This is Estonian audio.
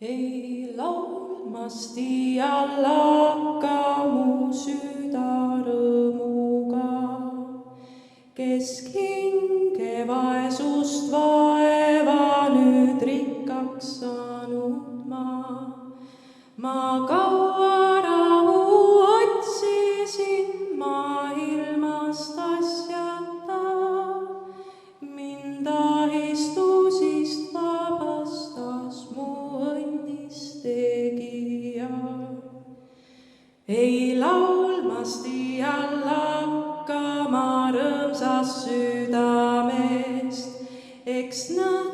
Ei laulmasti allakka mu süda rõõmuga, keskhinge vaesust vaeva nüüd rikkaks saanud ma. Ma kaua rahu otsisin maailmast asjata, mind ahistusest vabastas mu õnnis tegija. Ei laulmasti allakka ma rõõmsast südamest, eks nad